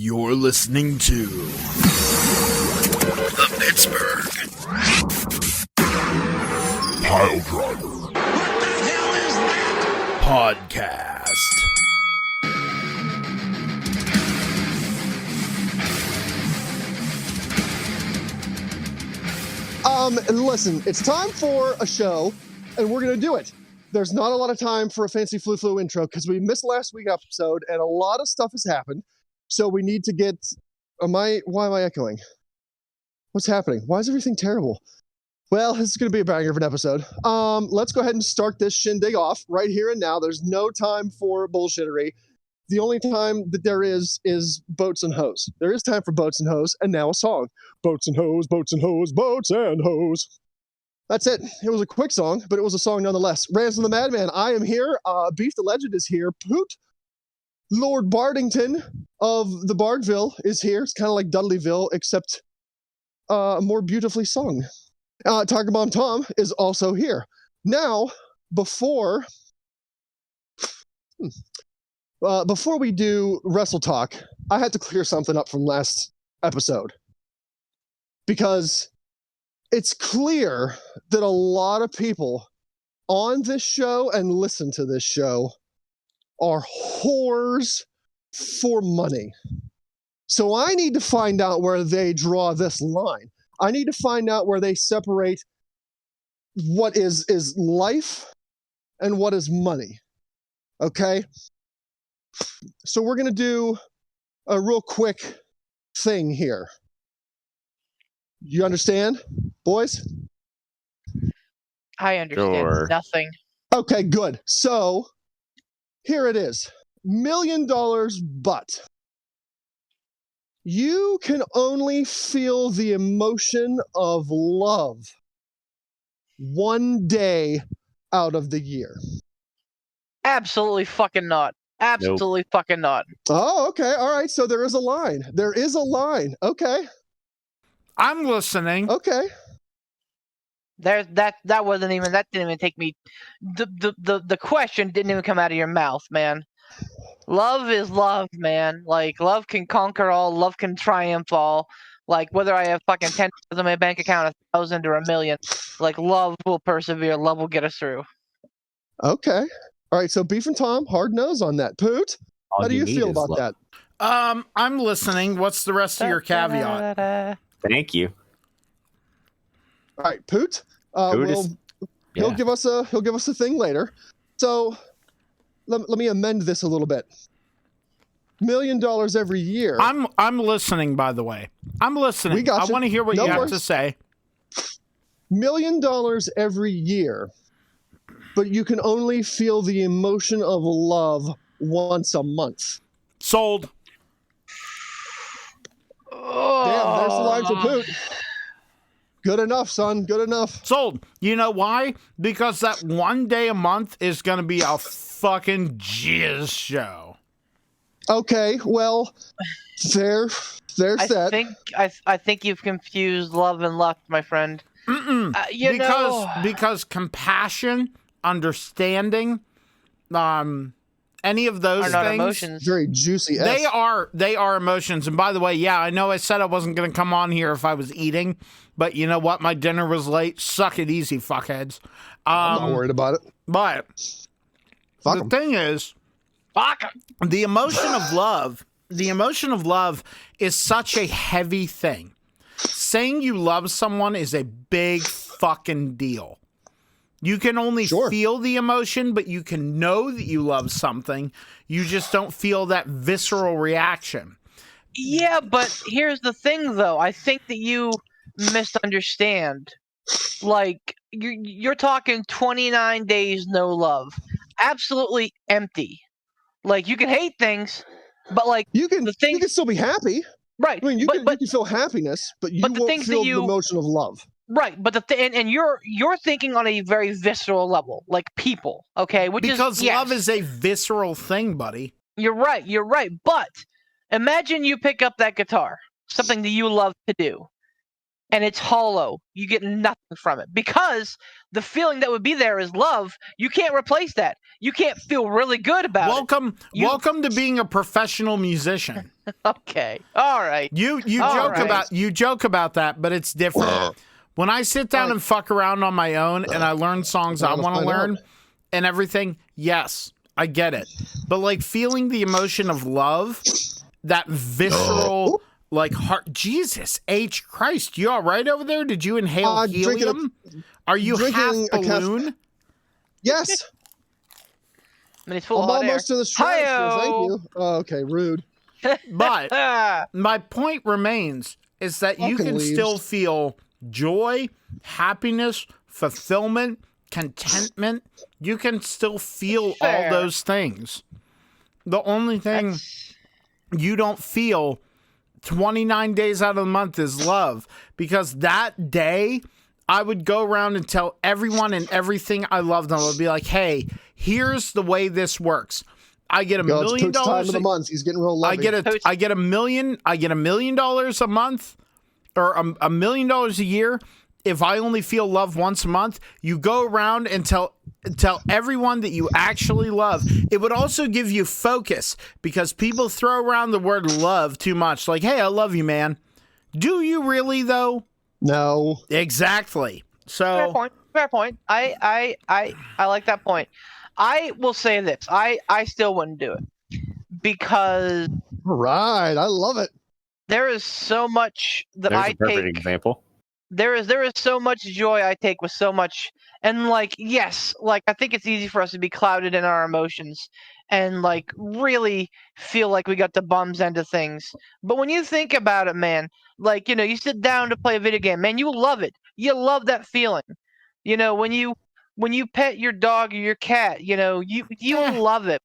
You're listening to the Pittsburgh Piledriver. What the hell is that? Podcast. Listen, it's time for a show, and we're going to do it. There's not a lot of time for a fancy flu intro because we missed last week's episode, and a lot of stuff has happened. So we need to get... Why am I echoing? What's happening? Why is everything terrible? Well, this is going to be a banger of an episode. Let's go ahead and start this shindig off right here and now. There's no time for bullshittery. The only time that there is boats and hoes. There is time for boats and hoes, and now a song. Boats and hoes, boats and hoes, boats and hoes. That's it. It was a quick song, but it was a song nonetheless. Ransom the Madman, I am here. Beef the Legend is here. Poot, Lord Bardington of the Bardville is here. It's kind of like Dudleyville, except more beautifully sung. Tiger Bomb Tom is also here. Now, before we do Wrestle Talk, I had to clear something up from last episode. Because it's clear that a lot of people on this show and listen to this show are whores for money. So I need to find out where they draw this line. I need to find out where they separate what is life and what is money. Okay? So we're going to do a real quick thing here. You understand, boys? I understand nothing. Okay, good. So, here it is. $1 million, but you can only feel the emotion of love one day out of the year. Absolutely fucking not. Absolutely fucking not. Oh, okay. All right. So there is a line. There is a line. Okay. I'm listening. Okay. There's that didn't even take me. The question didn't even come out of your mouth, man. Love is love, man. Like, love can conquer all, love can triumph all. Like, whether I have fucking 10 in my bank account, 1,000 or 1,000,000, like, love will persevere, love will get us through. Okay. All right, so Beef and Tom, hard nose on that. Poot, how do you feel about that? I'm listening. What's the rest of your caveat? Thank you. All right, Poot. He'll give us a thing later. So let me amend this a little bit. $1 million every year. I'm listening. By the way, I'm listening. We got I want to hear what you have to say. $1 million every year, but you can only feel the emotion of love once a month. Sold. Damn, there's the line for Poot. Good enough, son. Good enough. Sold. You know why? Because that one day a month is going to be a fucking jizz show. Okay, well, there's that. I think you've confused love and lust, my friend. Because compassion, understanding, any of those are not things, emotions. Very juicy. They are emotions. And by the way, yeah, I know I said I wasn't going to come on here if I was eating, but you know what? My dinner was late. Suck it easy, fuckheads. I'm not worried about it. But the thing is, the emotion of love is such a heavy thing. Saying you love someone is a big fucking deal. You can only feel the emotion, but you can know that you love something. You just don't feel that visceral reaction. Yeah, but here's the thing, though. I think that you misunderstand. Like, you're talking 29 days no love. Absolutely empty. Like, you can hate things, but like you can still be happy. Right. I mean, you can feel happiness, but you won't feel the emotion of love. Right, but and you're thinking on a very visceral level, like people, okay? Because love is a visceral thing, buddy. You're right. But imagine you pick up that guitar, something that you love to do. and it's hollow. You get nothing from it because the feeling that would be there is love. You can't replace that. You can't feel really good about it. Welcome to being a professional musician. Okay. All right. You joke about that, but it's different. When I sit down and fuck around on my own and I learn songs I want to learn and everything, yes, I get it. But like feeling the emotion of love, that visceral, like heart. Jesus H. Christ, you all right over there? Did you inhale helium? Are you half balloon? Yes. I mean, it's full I'm of hot almost air. to the stratosphere. Thank you. Oh, okay, rude. But my point remains is that you can still feel joy, happiness, fulfillment, contentment. You can still feel all those things. The only thing you don't feel 29 days out of the month is love, because that day I would go around and tell everyone and everything I love them. I would be like, hey, here's the way this works. I get $1 million time of the month. He's getting real loving. I get $1 million a month, or $1 million a year. If I only feel love once a month, you go around and tell everyone that you actually love. It would also give you focus, because people throw around the word love too much. Like, hey, I love you, man. Do you really though? No. Exactly. So fair point. I like that point. I will say this. I still wouldn't do it because. All right, I love it. There is so much that There's I a perfect take. example. There is so much joy I take with so much, and like yes, like I think it's easy for us to be clouded in our emotions, and like really feel like we got the bums end of things. But when you think about it, man, like you sit down to play a video game, man, you love it. You love that feeling. When you pet your dog or your cat, you love it.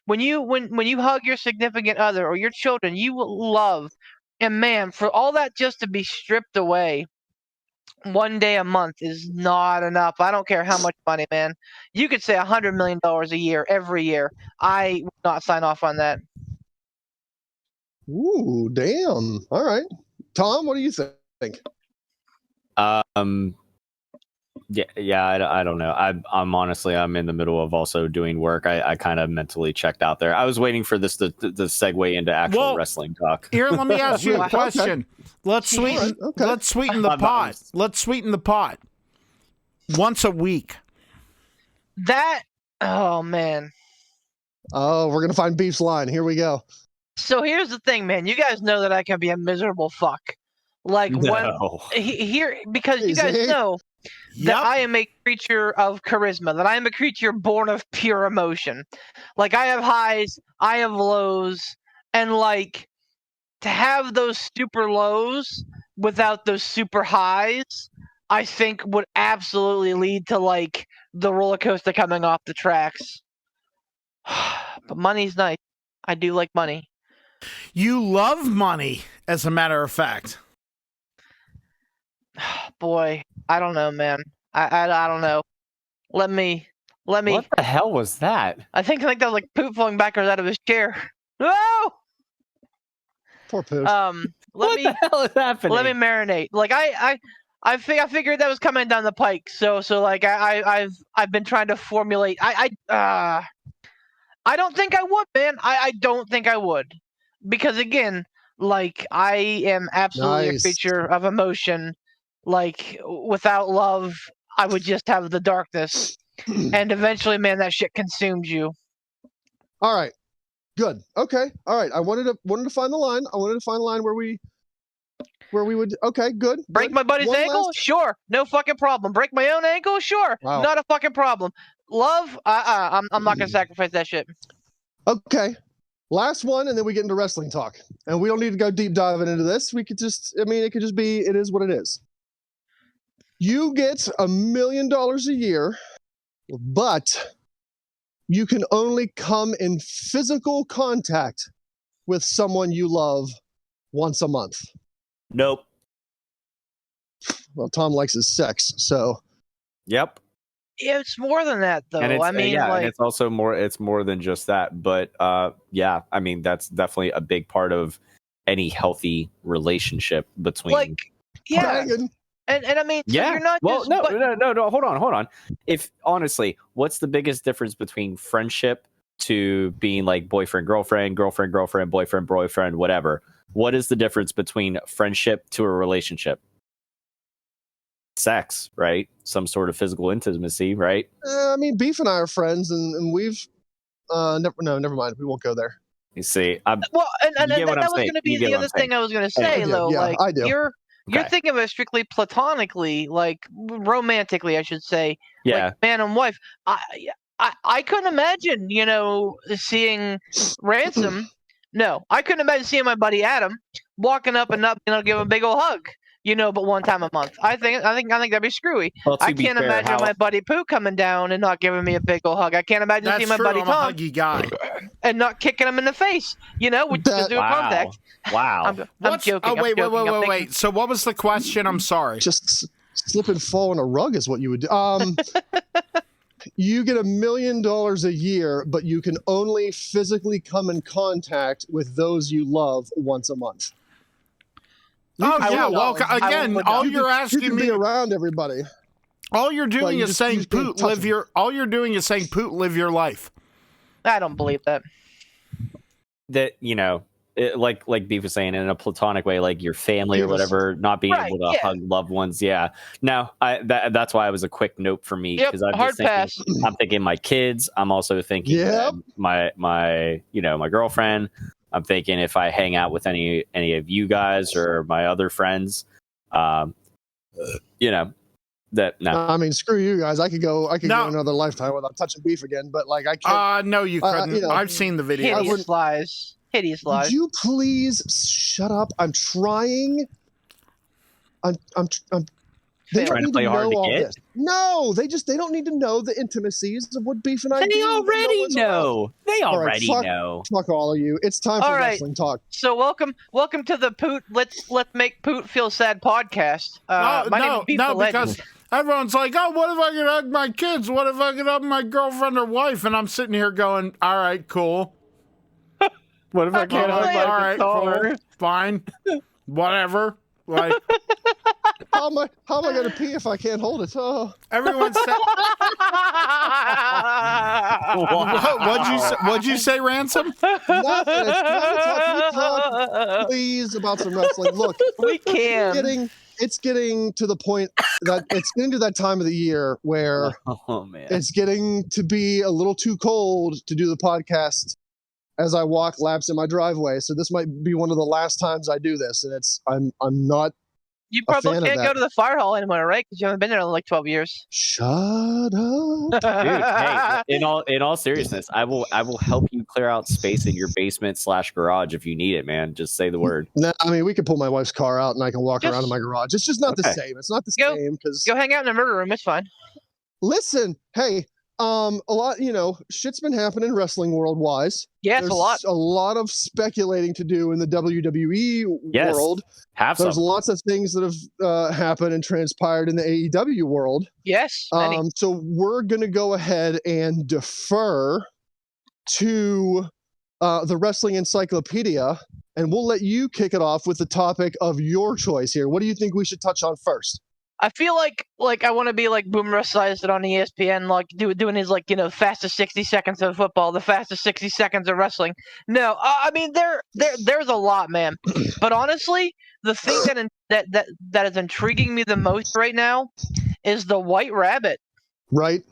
When you hug your significant other or your children, you will love. And man, for all that just to be stripped away, one day a month is not enough. I don't care how much money, man. You could say $100 million a year, every year. I would not sign off on that. Ooh, damn. All right. Tom, what do you think? Yeah, I don't know. I'm honestly, I'm in the middle of also doing work. I kind of mentally checked out there. I was waiting for this to segue into actual wrestling talk. Here, let me ask you a question. Let's sweeten the pot. Let's sweeten the pot. Once a week. Oh man. Oh, we're gonna find Beef's line. Here we go. So here's the thing, man. You guys know that I can be a miserable fuck. Like here, because you guys know that I am a creature of charisma, that I am a creature born of pure emotion. Like I have highs, I have lows, and like to have those super lows without those super highs, I think would absolutely lead to like the roller coaster coming off the tracks. But money's nice. I do like money. You love money, as a matter of fact. Boy, I don't know, man. I don't know. Let me. What the hell was that? I think that was like poop falling backwards out of his chair. No. Poor Pooch. What the hell is happening? Let me marinate. Like I figured that was coming down the pike. So like I've been trying to formulate. I don't think I would, man. I don't think I would, because again, like I am absolutely a creature of emotion. Like without love, I would just have the darkness, and eventually, man, that shit consumes you. All right, good. Okay, all right. I wanted to find the line. I wanted to find the line where we would. Okay, good. Break my buddy's ankle? Sure, no fucking problem. Break my own ankle? Sure, not a fucking problem. Love? I'm not gonna sacrifice that shit. Okay. Last one, and then we get into wrestling talk. And we don't need to go deep diving into this. We could just, it could just be, it is what it is. You get $1 million a year, but you can only come in physical contact with someone you love once a month. Nope. Well, Tom likes his sex, so. Yep. It's more than that, though. And it's, I mean, and it's also more. It's more than just that. But yeah, I mean, that's definitely a big part of any healthy relationship between Yeah. Banging. And I mean, so Yeah. you're not Well, just. no, but, no. Hold on. If honestly, what's the biggest difference between friendship to being like boyfriend, girlfriend, boyfriend, boyfriend, whatever? What is the difference between friendship to a relationship? Sex, right? Some sort of physical intimacy, right? I mean, Beef and I are friends, and we've never mind. We won't go there. You see, well, and you get what that I'm was saying. going to be You get the what other I'm saying. thing I was going to Anyway. say, I do. though. Yeah, Like I do. you're Okay. thinking of it strictly platonically, like romantically, I should say. Yeah. Like man and wife. I couldn't imagine, seeing Ransom. No, I couldn't imagine seeing my buddy Adam walking up and up, give him a big old hug. But one time a month. I think that'd be screwy. Well, I can't imagine my buddy Pooh coming down and not giving me a big old hug. I can't imagine seeing my buddy I'm Tom a huggy guy. and not kicking him in the face. Which is doing contact. Wow. I'm joking. Oh, wait, I'm joking. wait. So what was the question? I'm sorry. Just slip and fall on a rug is what you would do. You get $1 million a year, but you can only physically come in contact with those you love once a month. Oh I yeah. would Well, not. again, would all not. you're You asking can me. be around everybody. All you're doing you is just- saying, you just can't "Poot, touch live them. your." All you're doing is saying, "Poot, live your life." I don't believe that. That like Beef was saying, in a platonic way, like your family or Beavis. whatever, not being Right, able to yeah. hug loved ones. Yeah. No, that's why it was a quick note for me, Yep, because I'm hard just thinking, pass. I'm thinking my kids. I'm also thinking Yep. my my girlfriend. I'm thinking if I hang out with any of you guys or my other friends, that no. I mean, screw you guys. I could go No. another lifetime without touching Beef again, but like I can't. No, you couldn't. I've seen the video. Hideous lies. Hideous Would lies. you please shut up? I'm trying. I'm they Trying don't to need play to hard know to all get? this. No, they don't need to know the intimacies of what Beef and I do. They with no already one's around. know. They All right, already fuck- know. Fuck all of you. It's time for All right. wrestling talk. So welcome to the Poot. Let's make Poot feel sad podcast. My name is Beef the Legend. because everyone's like, "Oh, what if I could hug my kids? What if I could hug my girlfriend or wife?" And I'm sitting here going, "All right, cool. What if I can't All hug my All right, guitar? cool, fine, whatever." Like How am I going to pee if I can't hold it? Oh. everyone said, what'd you say, Ransom? Nothing. It's time to talk, please, about some wrestling. Look, We can. it's getting to the point that it's getting to that time of the year where Oh man. it's getting to be a little too cold to do the podcast as I walk laps in my driveway. So this might be one of the last times I do this, and I'm not. You a probably fan of can't go that. to the fire hall anymore, right? Because you haven't been there in like 12 years. Shut up. Dude, hey, in all seriousness, I will help you clear out space in your basement / garage if you need it, man. Just say the word. No, I mean we could pull my wife's car out and I can walk Just- around in my garage. It's just not the Okay. same. It's not the Go- same because Go hang out in the murder room. It's fine. listen, hey, a lot, shit's been happening wrestling world wise. Yeah, There's it's a lot. a lot of speculating to do in the WWE Yes. world. Have some. There's lots of things that have happened and transpired in the AEW world. Yes. Many. So we're going to go ahead and defer to the Wrestling Encyclopedia, and we'll let you kick it off with the topic of your choice here. What do you think we should touch on first? I feel like I want to be like Boomer Esiason on ESPN, like doing his fastest 60 seconds of football, the fastest 60 seconds of wrestling. No, I mean there's a lot, man. But honestly, the thing that is intriguing me the most right now is the White Rabbit. Right?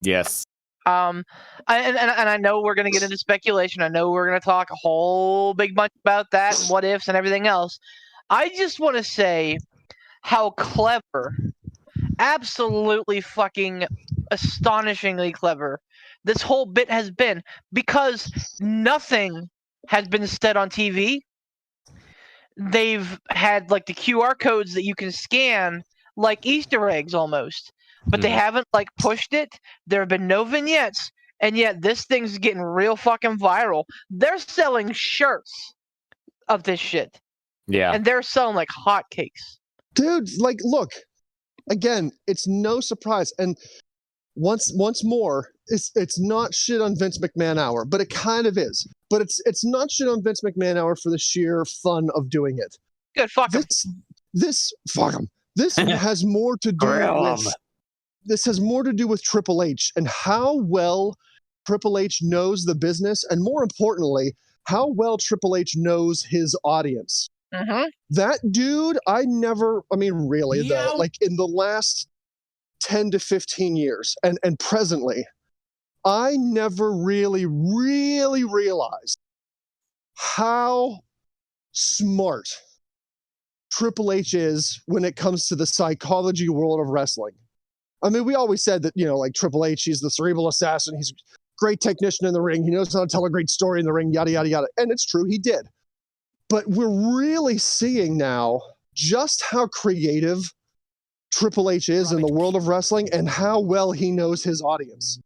Yes. And I know we're gonna get into speculation. I know we're gonna talk a whole big bunch about that and what ifs and everything else. I just want to say how clever, absolutely fucking astonishingly clever, this whole bit has been, because nothing has been said on TV. They've had like the QR codes that you can scan like Easter eggs almost, but they haven't like pushed it. There have been no vignettes, and yet this thing's getting real fucking viral. They're selling shirts of this shit, Yeah. and they're selling like hotcakes. Dude, like, look, again, it's no surprise. And once more, it's not shit on Vince McMahon hour, but it kind of is. But it's not shit on Vince McMahon hour for the sheer fun of doing it. Good, fuck 'em. This fuck him. This has more to do with this has more to do with Triple H and how well Triple H knows the business, and more importantly, how well Triple H knows his audience. Mm-hmm. That dude, really, though, like in the last 10 to 15 years and presently, I never really realized how smart Triple H is when it comes to the psychology world of wrestling. I mean, we always said that, like Triple H, he's the cerebral assassin. He's a great technician in the ring. He knows how to tell a great story in the ring, yada, yada, yada. And it's true, he did. But we're really seeing now just how creative Triple H is in the world of wrestling and how well he knows his audience.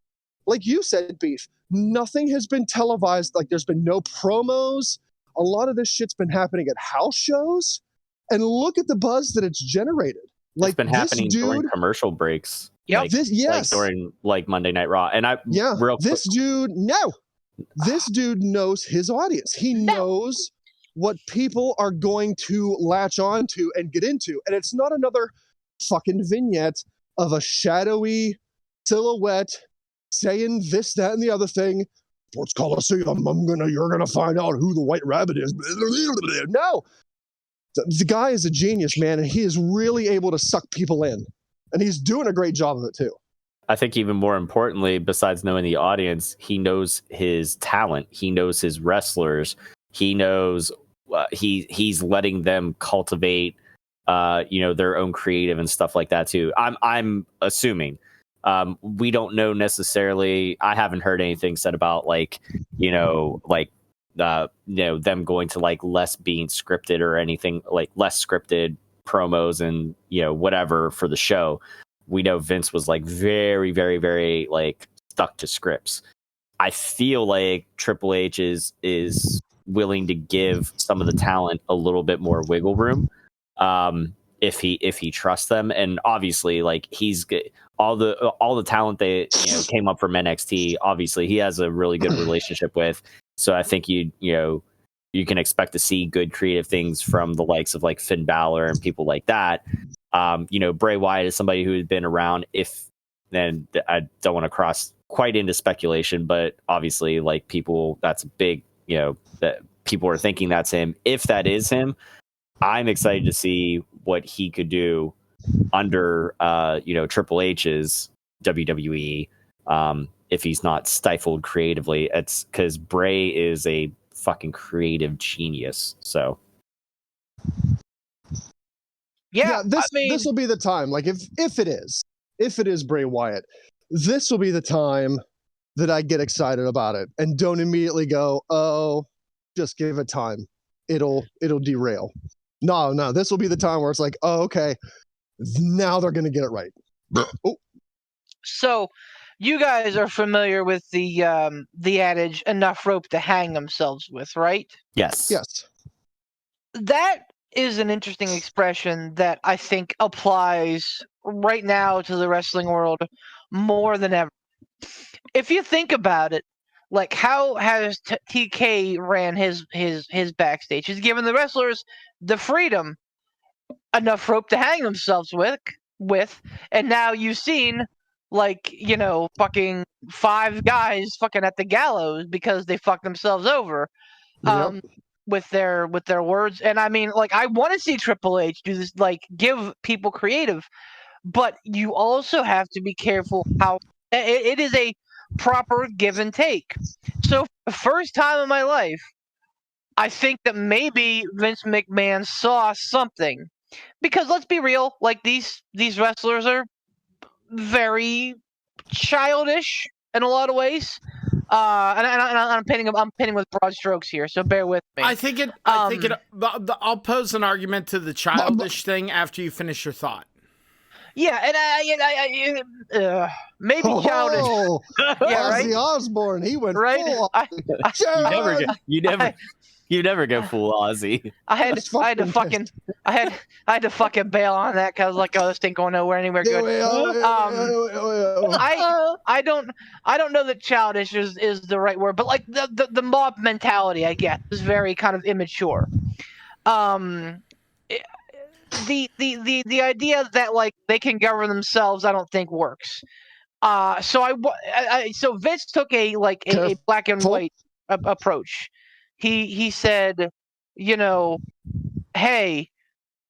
Like you said, Beef, nothing has been televised. Like there's been no promos. A lot of this shit's been happening at house shows. And look at the buzz that it's generated. Like, it's been happening during commercial breaks. Yep. Like, like during like Monday Night Raw. And this dude knows his audience. He knows what people are going to latch on to and get into. And it's not another fucking vignette of a shadowy silhouette saying this, that, and the other thing. Sports Coliseum, you're gonna find out who the White Rabbit is. No. The guy is a genius, man, and he is really able to suck people in. And he's doing a great job of it, too. I think even more importantly, besides knowing the audience, he knows his talent. He knows his wrestlers. He knows he's letting them cultivate, their own creative and stuff like that, too. I'm assuming. We don't know necessarily. I haven't heard anything said about them going to like less being scripted or anything, like less scripted promos and whatever for the show. We know Vince was like very, very, very like stuck to scripts. I feel like Triple H is willing to give some of the talent a little bit more wiggle room, if he trusts them. And obviously, like he's all the talent they came up from NXT. Obviously, he has a really good relationship with. So I think you can expect to see good creative things from the likes of like Finn Balor and people like that. Bray Wyatt is somebody who has been around. Then I don't want to cross quite into speculation, but obviously like that's big, that people are thinking that's him. If that is him, I'm excited to see what he could do under, Triple H's WWE. If he's not stifled creatively, it's because Bray is a fucking creative genius. So this will be the time. Like if it is Bray Wyatt, this will be the time that I get excited about it and don't immediately go, oh, just give it time. It'll derail. No, this will be the time where it's like, oh, okay, now they're gonna get it right. Oh. So you guys are familiar with the adage, enough rope to hang themselves with, right? Yes. That is an interesting expression that I think applies right now to the wrestling world more than ever. If you think about it, like how has TK ran his backstage? He's given the wrestlers the freedom, enough rope to hang themselves with, and now you've seen fucking 5 guys fucking at the gallows because they fucked themselves over with their words. And I mean, like, I want to see Triple H do this, like, give people creative, but you also have to be careful how it is a proper give and take. So for the first time in my life, I think that maybe Vince McMahon saw something, because let's be real, like these wrestlers are very childish in a lot of ways, and I'm painting with broad strokes here, so bear with me. I think I'll pose an argument to the childish thing after you finish your thought. Yeah, and I maybe childish. Oh, yeah, right? Ozzy Osbourne, he went right. You never go full Ozzy. I had to fucking bail on that because like, oh, this ain't going nowhere anywhere good. I don't know that childish is the right word, but like the mob mentality, I guess, is very kind of immature. the idea that like they can govern themselves, I don't think works. So Vince took a black and white approach. He said, hey,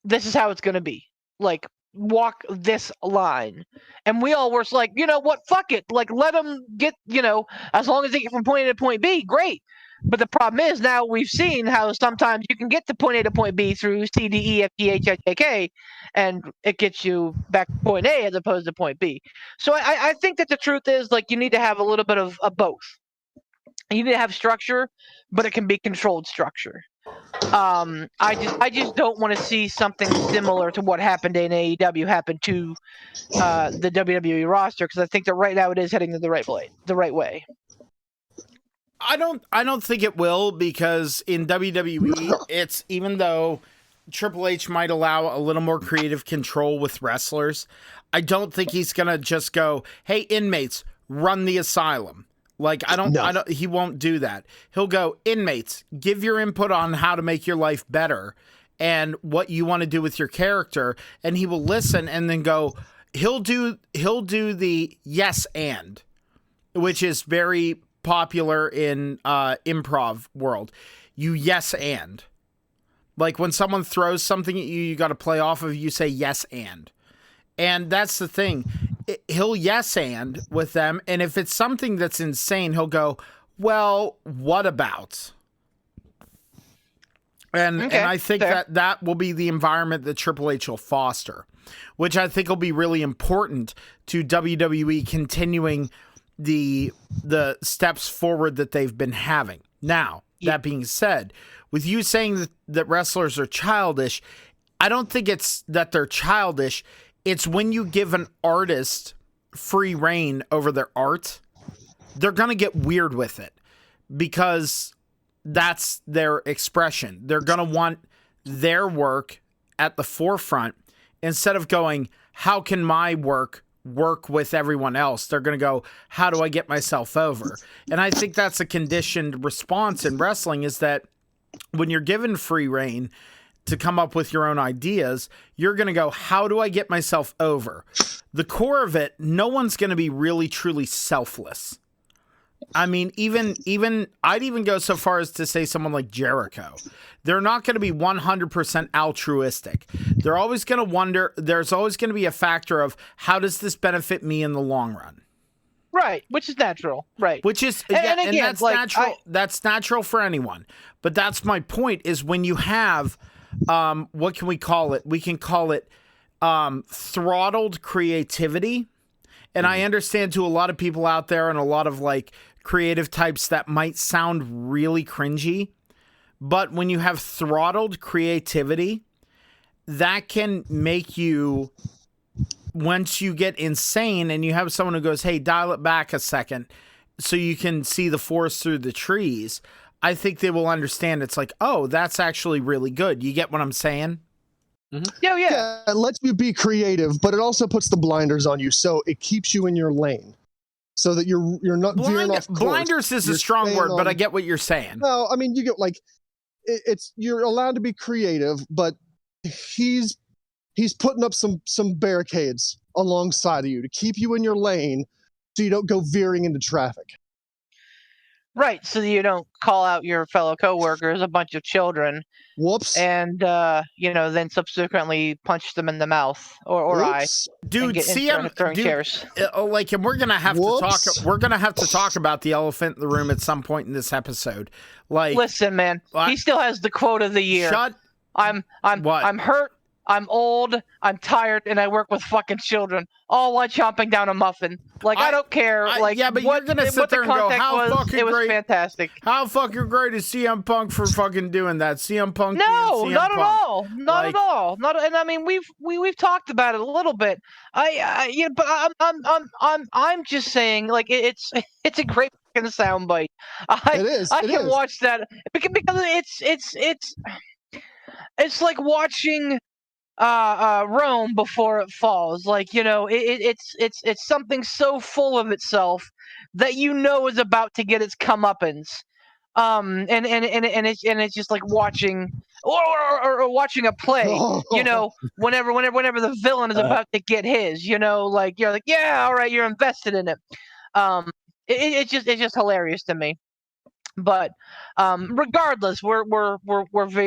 this is how it's gonna be. Like, walk this line. And we all were like, you know what, fuck it. Like, let them get, as long as they get from point A to point B, great. But the problem is now we've seen how sometimes you can get to point A to point B through C, D, E, F, G, H, I, J, K, and it gets you back to point A as opposed to point B. So I think that the truth is, like, you need to have a little bit of both. You need to have structure, but it can be controlled structure. I just don't want to see something similar to what happened in AEW happen to the WWE roster, because I think that right now it is heading the right way. I don't think it will, because in WWE, it's, even though Triple H might allow a little more creative control with wrestlers, I don't think he's gonna just go, hey, inmates, run the asylum. Like, he won't do that. He'll go, inmates, give your input on how to make your life better and what you want to do with your character, and he will listen and then go, he'll do the yes and, which is very popular in improv world. You yes and. Like, when someone throws something at you, you got to play off of, you say yes and. And that's the thing. He'll yes and with them, and if it's something that's insane, he'll go, well, what about? And I think that will be the environment that Triple H will foster, which I think will be really important to WWE continuing the steps forward that they've been having. Now, that being said, with you saying that wrestlers are childish, I don't think it's that they're childish. It's when you give an artist free reign over their art, they're going to get weird with it, because that's their expression. They're going to want their work at the forefront instead of going, how can my work with everyone else? They're going to go, how do I get myself over? And I think that's a conditioned response in wrestling, is that when you're given free reign to come up with your own ideas, you're going to go, how do I get myself over? The core of it, no one's going to be really, truly selfless. I mean, even I'd even go so far as to say someone like Jericho. They're not going to be 100% altruistic. They're always going to wonder, there's always going to be a factor of, how does this benefit me in the long run? Right, which is natural. Right. Which is, and again, that's like, natural. That's natural for anyone. But that's my point, is when you have, what can we call it? We can call it throttled creativity. And I understand to a lot of people out there, and a lot of like creative types, that might sound really cringy. But when you have throttled creativity, that can make you, once you get insane and you have someone who goes, hey, dial it back a second so you can see the forest through the trees, I think they will understand. It's like, oh, that's actually really good. You get what I'm saying? Mm-hmm. Yeah, it lets you be creative, but it also puts the blinders on you, so it keeps you in your lane, so that you're not veering off course. Blinders is a strong word, but I get what you're saying. No, I mean, you get, like, it's you're allowed to be creative, but he's putting up some barricades alongside of you to keep you in your lane, so you don't go veering into traffic. Right, so you don't call out your fellow coworkers a bunch of children. Whoops. And then subsequently punch them in the mouth or eye. Dude, throwing chairs. Like, and we're gonna have to talk. We're gonna have to talk about the elephant in the room at some point in this episode. Like, listen, man, he still has the quote of the year. I'm hurt. I'm old, I'm tired, and I work with fucking children, all while chomping down a muffin. Like, I don't care. Yeah, but you're going to sit there and go, how fucking great. It was fantastic. How fucking great is CM Punk for fucking doing that? CM Punk. No, not at all. Not at all. And I mean, we've talked about it a little bit. But I'm just saying, like, it's a great fucking soundbite. It is. I can watch that because it's like watching Rome before it falls. Like, it's something so full of itself that is about to get its comeuppance. It's just like watching or watching a play, you know, whenever the villain is about to get his, you know, like you're like, yeah, all right, you're invested in it. It's just hilarious to me. But regardless, we're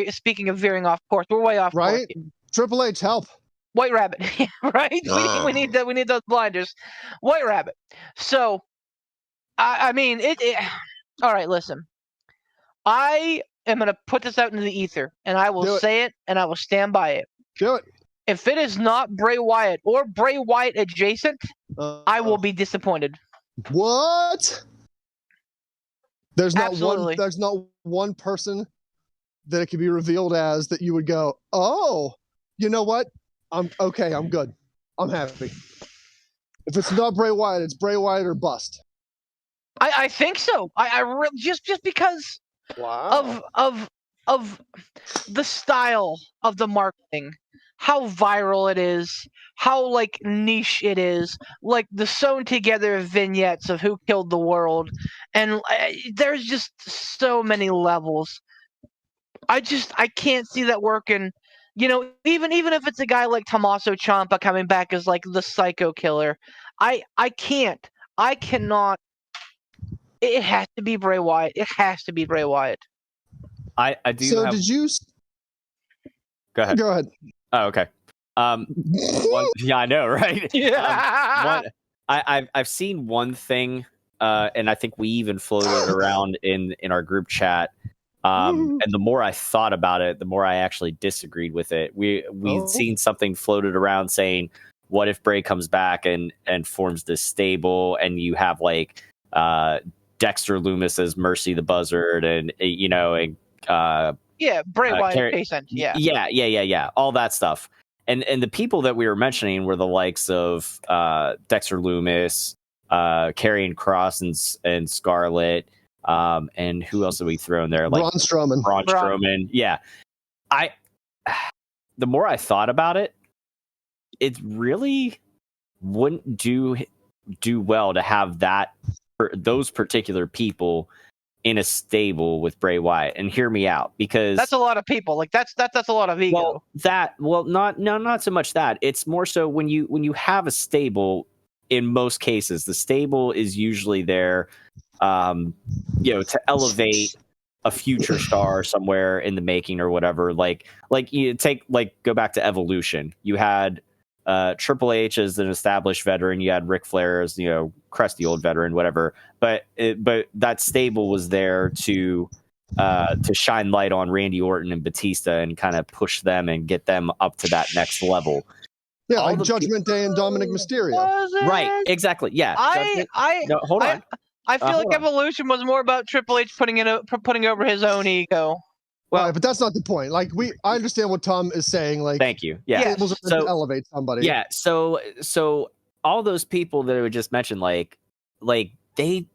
speaking of veering off course, we're way off course. Right? Triple H, help. White Rabbit, right? We need those blinders. White Rabbit. So, I mean, all right, listen. I am going to put this out into the ether, and I will say it, and I will stand by it. Do it. If it is not Bray Wyatt or Bray Wyatt adjacent, I will be disappointed. What? There's not Absolutely. There's not one person that it could be revealed as that you would go, oh, you know what? I'm okay. I'm good. I'm happy. If it's not Bray Wyatt, it's Bray Wyatt or bust. I think so. I really just because of the style of the marketing, how viral it is, how like niche it is, like the sewn together vignettes of who killed the world, and there's just so many levels. I can't see that working. You know, even if it's a guy like Tommaso Ciampa coming back as like the psycho killer, I cannot. It has to be Bray Wyatt. It has to be Bray Wyatt. I do. So have... did you? Go ahead. Go ahead. Oh, okay. Yeah, I know, right? Yeah. I've seen one thing, and I think we even floated around in our group chat. And the more I thought about it, the more I actually disagreed with it. We'd seen something floated around saying, "What if Bray comes back and forms this stable, and you have like Dexter Lumis as Mercy the Buzzard, and Bray Wyatt patient, yeah, all that stuff." And the people that we were mentioning were the likes of Dexter Lumis, Karrion Kross and Scarlett. And who else did we throw in there? Like Braun Strowman. Yeah. The more I thought about it, it really wouldn't do well to have those particular people in a stable with Bray Wyatt. And hear me out, because that's a lot of people. Like that's a lot of ego. Not so much that. It's more so when you have a stable. In most cases, the stable is usually there, to elevate a future star somewhere in the making or whatever. Like you go back to Evolution. You had Triple H as an established veteran. You had Ric Flair as crusty old veteran, whatever. But that stable was there to shine light on Randy Orton and Batista and kind of push them and get them up to that next level. Yeah, like Judgment Day and Dominic Mysterio. Right, exactly. Yeah. Hold on. I feel like Evolution was more about Triple H putting over his own ego. Well, right, but that's not the point. Like I understand what Tom is saying. Like, thank you. Yeah, tables are to elevate somebody. Yeah. So all those people that I just mentioned, like they,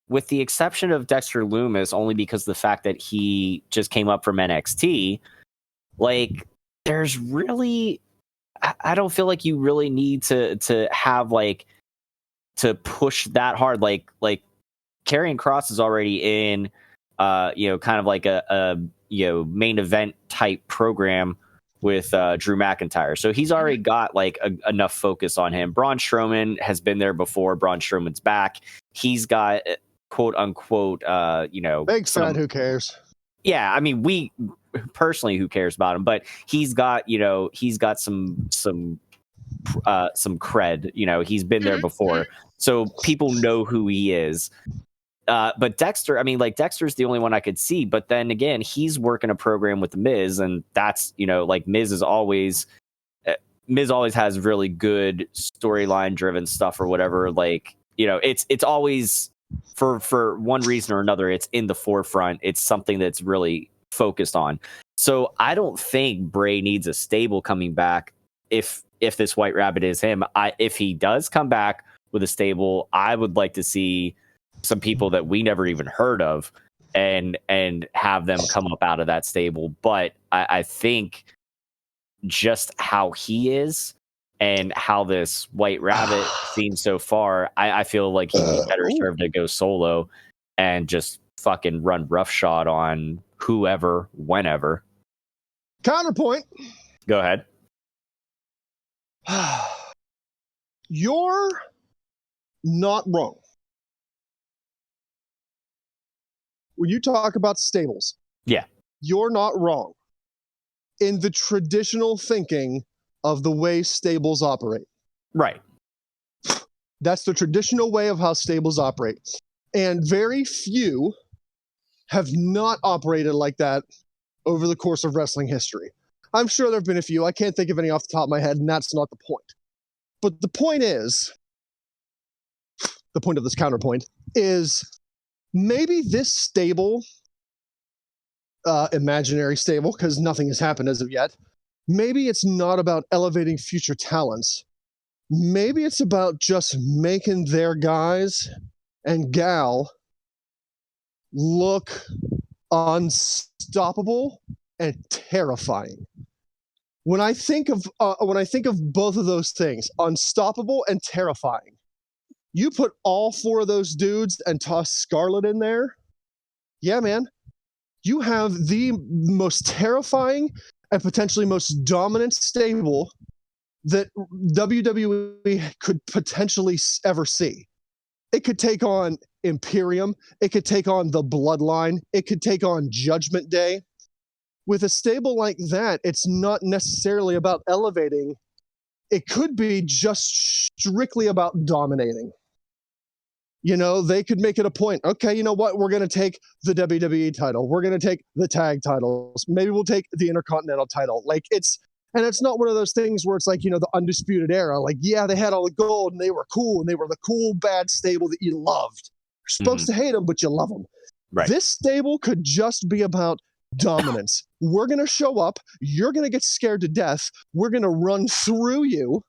with the exception of Dexter Lumis, only because of the fact that he just came up from NXT, like there's really. I don't feel like you really need to have like to push that hard. Like Karrion Kross is already in, kind of like a main event type program with Drew McIntyre. So he's already got like enough focus on him. Braun Strowman has been there before. Braun Strowman's back. He's got quote unquote, big fan. Who cares? Yeah, I mean, we personally, who cares about him? But he's got some cred. He's been there before, so people know who he is. But Dexter, I mean, like Dexter's the only one I could see. But then again, he's working a program with the Miz, and that's like Miz always has really good storyline driven stuff or whatever. Like it's always. For one reason or another, it's in the forefront. It's something that's really focused on. So I don't think Bray needs a stable coming back. If this White Rabbit is him, if he does come back with a stable, I would like to see some people that we never even heard of and have them come up out of that stable. But I think just how he is and how this White Rabbit seems so far, I feel like he'd be better served to go solo and just fucking run roughshod on whoever, whenever. Counterpoint. Go ahead. You're not wrong. When you talk about stables, Yeah. you're not wrong in the traditional thinking of the way stables operate. Right. That's the traditional way of how stables operate. And very few have not operated like that over the course of wrestling history. I'm sure there have been a few. I can't think of any off the top of my head, and that's not the point. But the point is, the point of this counterpoint is maybe this stable, imaginary stable, because nothing has happened as of yet, maybe it's not about elevating future talents. Maybe it's about just making their guys and gal look unstoppable and terrifying. When I think of both of those things, unstoppable and terrifying, you put all four of those dudes and toss Scarlett in there, yeah, man, you have the most terrifying and potentially most dominant stable that WWE could potentially ever see. It could take on Imperium. It could take on the Bloodline. It could take on Judgment Day. With a stable like that, it's not necessarily about elevating. It could be just strictly about dominating. You know, they could make it a point. Okay, you know what? We're going to take the WWE title. We're going to take the tag titles. Maybe we'll take the Intercontinental title. And it's not one of those things where it's like, you know, the Undisputed Era. Like, yeah, they had all the gold and they were cool and they were the cool, bad stable that you loved. You're supposed to hate them, but you love them. Right. This stable could just be about dominance. We're going to show up. You're going to get scared to death. We're going to run through you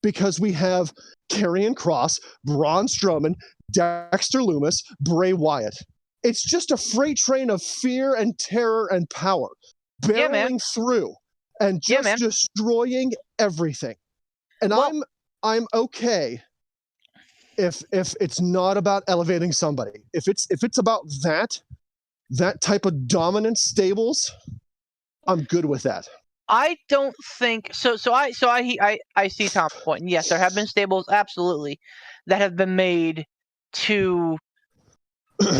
because we have Karrion Kross, Braun Strowman, Dexter Lumis, Bray Wyatt. It's just a freight train of fear and terror and power barreling through and just destroying everything. And I'm okay if it's not about elevating somebody. If it's about that type of dominant stables, I'm good with that. I don't think so. I see Tom's point. And yes, there have been stables, absolutely, that have been made to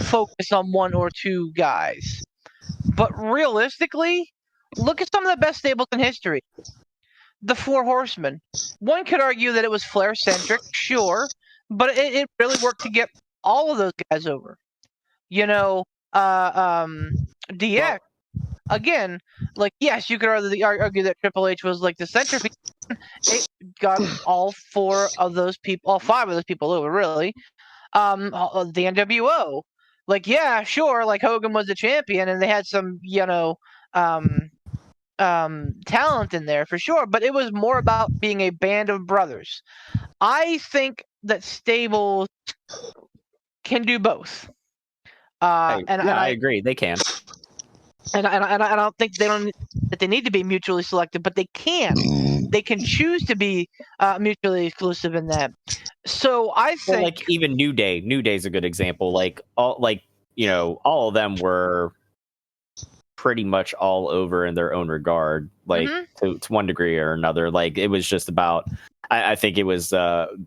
focus on one or two guys. But realistically, look at some of the best stables in history. The Four Horsemen. One could argue that it was Flair-centric, sure, but it really worked to get all of those guys over. You know, DX. Again, like, yes, you could argue that Triple H was like the centerpiece. It got all five of those people over, really. The NWO. Like, yeah, sure, like Hogan was the champion and they had some, you know, talent in there for sure, but it was more about being a band of brothers. I think that stables can do both. I agree. They can. And I don't think they need to be mutually selective, but they can. They can choose to be mutually exclusive in that. So I think, like, even New Day. New Day's a good example. Like all of them were pretty much all over in their own regard, like to one degree or another. Like, it was just about. I think it was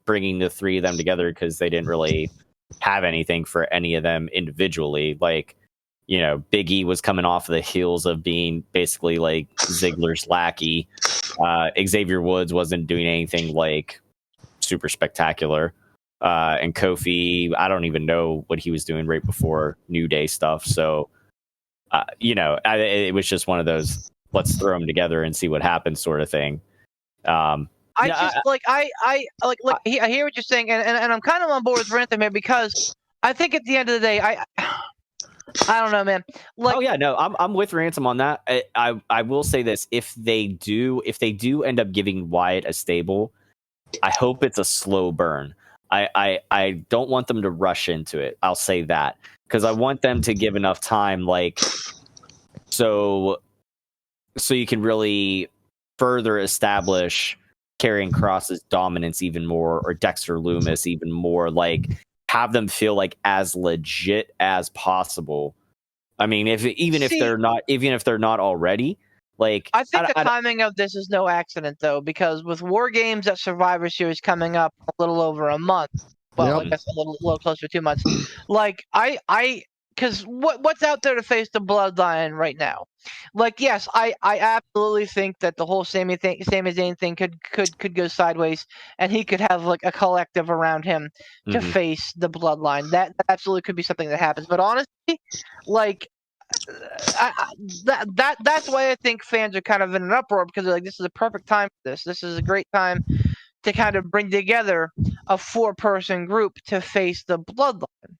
bringing the three of them together because they didn't really have anything for any of them individually. Like, you know, Big E was coming off of the heels of being basically like Ziggler's lackey. Xavier Woods wasn't doing anything like super spectacular. And Kofi, I don't even know what he was doing right before New Day stuff. So, it was just one of those, let's throw them together and see what happens sort of thing. I hear what you're saying, and I'm kind of on board with Rantham here because I think at the end of the day, I don't know, man. Like, oh yeah, no, I'm with Ransom on that. I will say this: if they do end up giving Wyatt a stable, I hope it's a slow burn. I don't want them to rush into it. I'll say that because I want them to give enough time, like so you can really further establish Karrion Kross's dominance even more, or Dexter Lumis even more. Like, have them feel like as legit as possible. I mean, even if they're not already, like I think the timing of this is no accident though, because with War Games at Survivor Series coming up a little over a month, well, I guess a little closer to 2 months. Like because what's out there to face the Bloodline right now? Like, yes, I absolutely think that the whole Sami Zayn thing could go sideways, and he could have like a collective around him to face the Bloodline. That absolutely could be something that happens. But honestly, like, that's why I think fans are kind of in an uproar, because they're like, this is a perfect time for this. This is a great time to kind of bring together a 4-person group to face the Bloodline.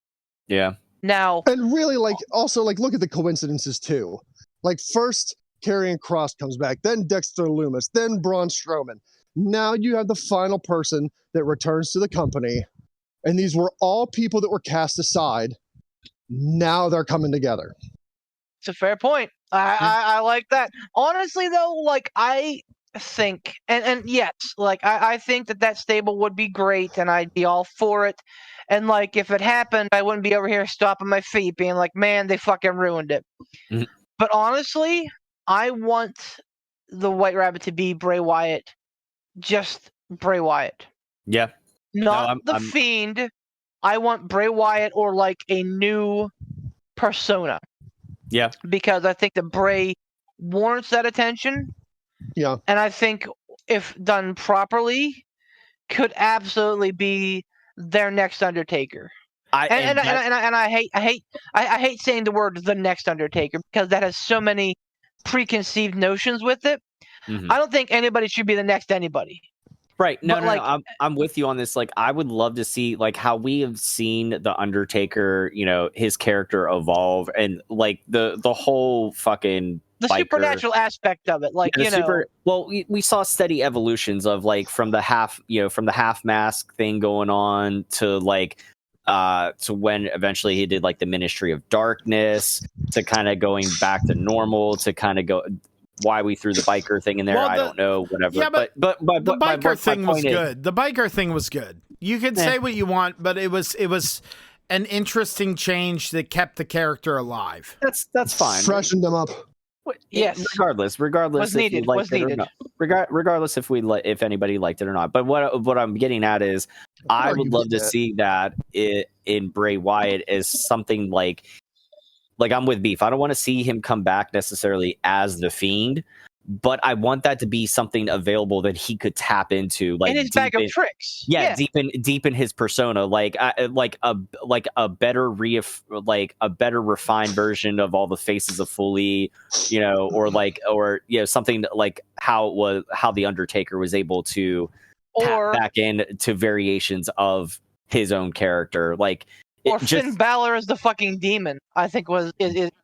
Yeah. Now, and really, like, also, like, look at the coincidences too. Like, first Karrion Kross comes back, then Dexter Lumis, then Braun Strowman. Now you have the final person that returns to the company, and these were all people that were cast aside. Now they're coming together. it's a fair point. I like that. Honestly, though, like, I think, and yes, like, I think that stable would be great, and I'd be all for it. And, like, if it happened, I wouldn't be over here stomping my feet being like, man, they fucking ruined it. Mhm. But honestly, I want the White Rabbit to be Bray Wyatt. Just Bray Wyatt. Yeah. Not the Fiend. I want Bray Wyatt or, like, a new persona. Yeah. Because I think that Bray warrants that attention. Yeah. And I think if done properly, could absolutely be their next Undertaker. I hate saying the word the next Undertaker, because that has so many preconceived notions with it. I don't think anybody should be the next anybody. Right. No, I'm with you on this. Like, I would love to see, like, how we have seen the Undertaker, you know, his character evolve, and like the whole fucking the supernatural aspect of it. Like, we saw steady evolutions of, like, from the half mask thing going on to, like, to when eventually he did, like, the Ministry of Darkness, to kind of going back to normal, to kind of go. Why we threw the biker thing in there, I don't know, whatever. Yeah, but the biker thing was good. The biker thing was good. You can say what you want, but it was an interesting change that kept the character alive. That's fine. Freshened them up. Yes. Regardless was needed. Regardless if anybody liked it or not. But what I'm getting at is, I would love to see that in Bray Wyatt as something like I'm with Beef. I don't want to see him come back necessarily as the Fiend, but I want that to be something available that he could tap into, like, in his bag of tricks. Yeah, deep in his persona, like a better refined version of all the faces of Foley, you know, or something like how the Undertaker was able to tap back into variations of his own character, like. Or Finn Balor as the fucking demon, I think is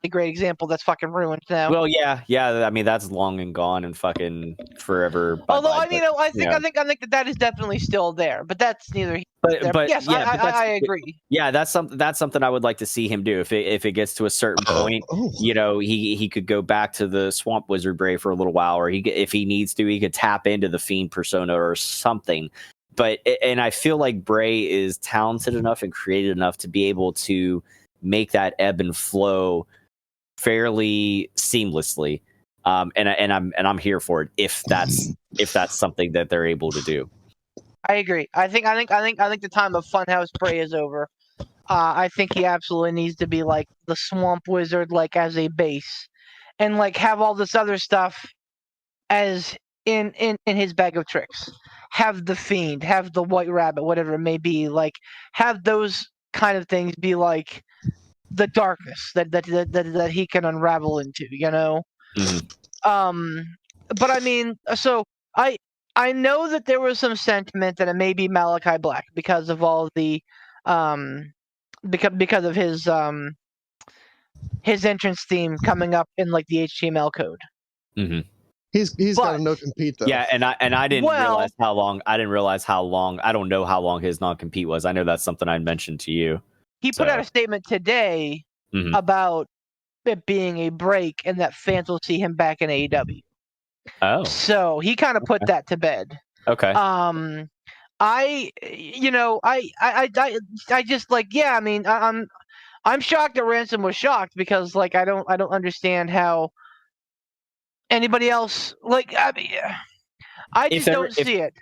a great example that's fucking ruined now. Well, yeah. I mean, that's long and gone and fucking forever. Although, I think that is definitely still there, but that's neither. But yes, I agree. Yeah, that's something I would like to see him do. If it gets to a certain point, you know, he could go back to the Swamp Wizard Bray for a little while, or if he needs to, he could tap into the Fiend persona or something. And I feel like Bray is talented enough and creative enough to be able to make that ebb and flow fairly seamlessly. And I'm here for it if that's something that they're able to do. I agree. I think the time of Funhouse Bray is over. I think he absolutely needs to be like the Swamp Wizard, like, as a base, and like have all this other stuff as in his bag of tricks. Have the Fiend, have the White Rabbit, whatever it may be, like, have those kind of things be like the darkness that he can unravel into, you know. But I mean, so I know that there was some sentiment that it may be Malachi Black because of all the because of his entrance theme coming up in, like, the HTML code. He's got a no compete though. Yeah, and I didn't realize how long. I don't know how long his non compete was. I know that's something I mentioned to you. He put out a statement today about it being a break and that fans will see him back in AEW. Oh, so he kind of put that to bed. Okay. I just like, yeah. I mean, I'm shocked that Ransom was shocked because like I don't understand how anybody else like. I mean, I just don't see it.